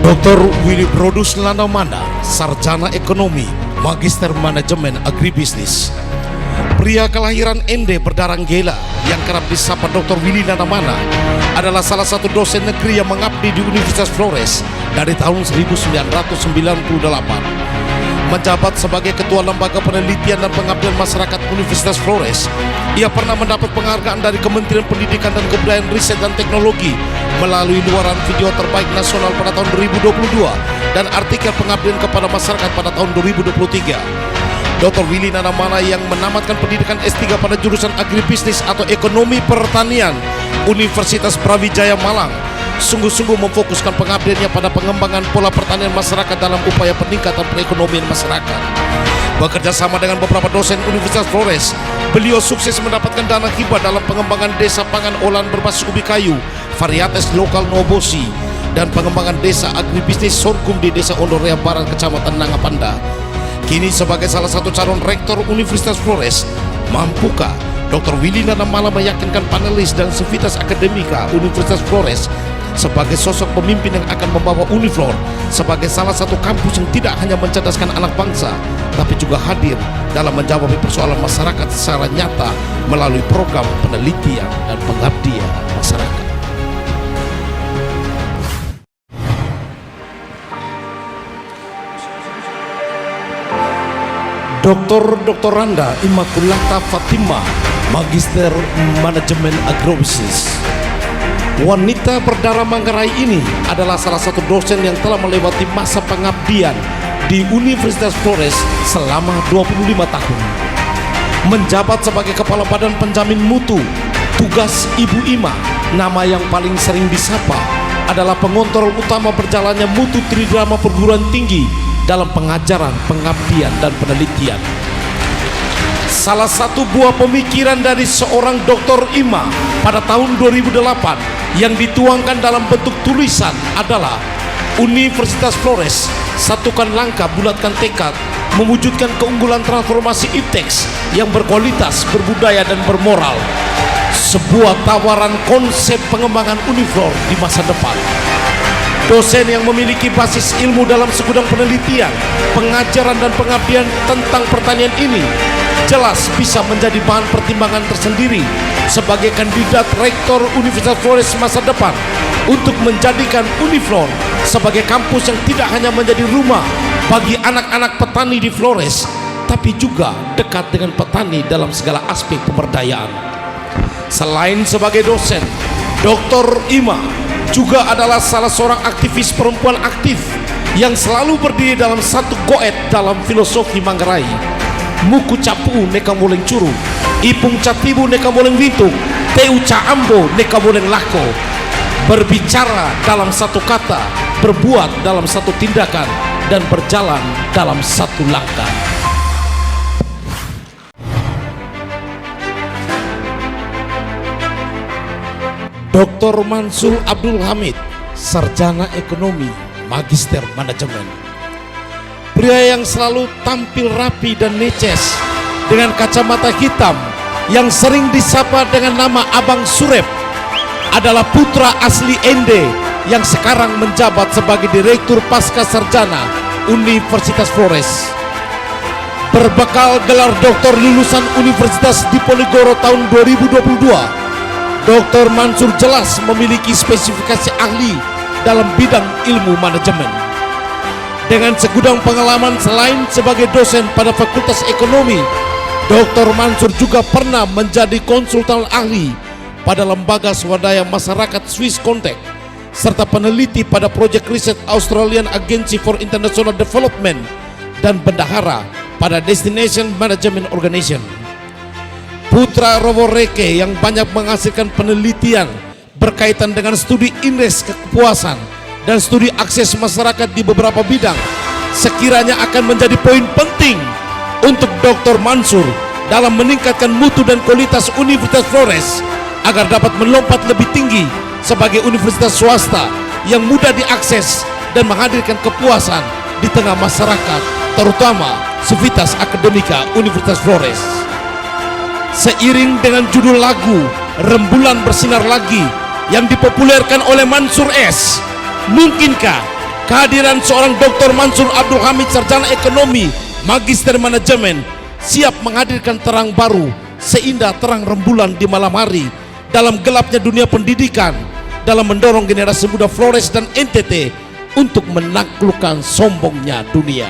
Dr. Willy Brodus Lanamana, sarjana ekonomi, magister manajemen agribisnis. Pria kelahiran Ende berdarah Gela yang kerap disapa Dr. Willy Lanamana adalah salah satu dosen negeri yang mengabdi di Universitas Flores dari tahun 1998. Menjabat sebagai Ketua Lembaga Penelitian dan Pengabdian Masyarakat Universitas Flores, ia pernah mendapat penghargaan dari Kementerian Pendidikan dan Kebudayaan Riset dan Teknologi melalui luaran video terbaik nasional pada tahun 2022 dan artikel pengabdian kepada masyarakat pada tahun 2023. Dr. Willy Lanamana yang menamatkan pendidikan S3 pada jurusan agribisnis atau ekonomi pertanian Universitas Brawijaya Malang sungguh-sungguh memfokuskan pengabdiannya pada pengembangan pola pertanian masyarakat dalam upaya peningkatan perekonomian masyarakat. Bekerja sama dengan beberapa dosen Universitas Flores, beliau sukses mendapatkan dana hibah dalam pengembangan desa pangan olahan berbasis ubi kayu, varietas lokal Nobosi, dan pengembangan desa agribisnis sorghum di Desa Ondorea Barat, Kecamatan Nangapanda. Kini sebagai salah satu calon rektor Universitas Flores, mampukah Dr. Willy Lanamana meyakinkan panelis dan sivitas akademika Universitas Flores sebagai sosok pemimpin yang akan membawa Uniflor sebagai salah satu kampus yang tidak hanya mencerdaskan anak bangsa, tapi juga hadir dalam menjawab persoalan masyarakat secara nyata melalui program penelitian dan pengabdian masyarakat. Dr. Randa Immaculata Fatima, Magister Manajemen Agrobisnis. Wanita berdarah Manggarai ini adalah salah satu dosen yang telah melewati masa pengabdian di Universitas Flores selama 25 tahun. Menjabat sebagai Kepala Badan Penjamin Mutu, tugas Ibu Ima, nama yang paling sering disapa, adalah pengontrol utama berjalannya mutu Tridrama perguruan tinggi dalam pengajaran, pengabdian, dan penelitian. Salah satu buah pemikiran dari seorang Dr. Ima pada tahun 2008 yang dituangkan dalam bentuk tulisan adalah Universitas Flores, satukan langkah, bulatkan tekad, mewujudkan keunggulan transformasi IPTEX yang berkualitas, berbudaya, dan bermoral. Sebuah tawaran konsep pengembangan Uniflor di masa depan. Dosen yang memiliki basis ilmu dalam segudang penelitian, pengajaran, dan pengabdian tentang pertanian ini jelas bisa menjadi bahan pertimbangan tersendiri sebagai kandidat rektor Universitas Flores masa depan untuk menjadikan Uniflor sebagai kampus yang tidak hanya menjadi rumah bagi anak-anak petani di Flores, tapi juga dekat dengan petani dalam segala aspek pemberdayaan. Selain sebagai dosen, Dr. Ima juga adalah salah seorang aktivis perempuan aktif yang selalu berdiri dalam satu goet dalam filosofi Manggarai. Muku capu neka moleng curu, ipung catibu neka moleng wintung, teu caambo neka moleng lako. Berbicara dalam satu kata, berbuat dalam satu tindakan, dan berjalan dalam satu langkah. Dr. Mansur Abdul Hamid, sarjana ekonomi, magister manajemen. Pria yang selalu tampil rapi dan neces dengan kacamata hitam yang sering disapa dengan nama Abang Surep adalah putra asli Ende yang sekarang menjabat sebagai Direktur Pasca Sarjana Universitas Flores. Berbekal gelar doktor lulusan Universitas Diponegoro tahun 2022, Dr. Mansur jelas memiliki spesifikasi ahli dalam bidang ilmu manajemen. Dengan segudang pengalaman selain sebagai dosen pada Fakultas Ekonomi, Dr. Mansur juga pernah menjadi konsultan ahli pada lembaga swadaya masyarakat Swiss Contact serta peneliti pada proyek riset Australian Agency for International Development dan bendahara pada Destination Management Organization. Putra Roboreke yang banyak menghasilkan penelitian berkaitan dengan studi indeks kepuasan dan studi akses masyarakat di beberapa bidang sekiranya akan menjadi poin penting untuk Dr. Mansur dalam meningkatkan mutu dan kualitas Universitas Flores agar dapat melompat lebih tinggi sebagai universitas swasta yang mudah diakses dan menghadirkan kepuasan di tengah masyarakat, terutama sivitas akademika Universitas Flores. Seiring dengan judul lagu Rembulan Bersinar Lagi yang dipopulerkan oleh Mansur S, mungkinkah kehadiran seorang Dr. Mansur Abdul Hamid, sarjana ekonomi, magister manajemen, siap menghadirkan terang baru seindah terang rembulan di malam hari dalam gelapnya dunia pendidikan, dalam mendorong generasi muda Flores dan NTT untuk menaklukkan sombongnya dunia.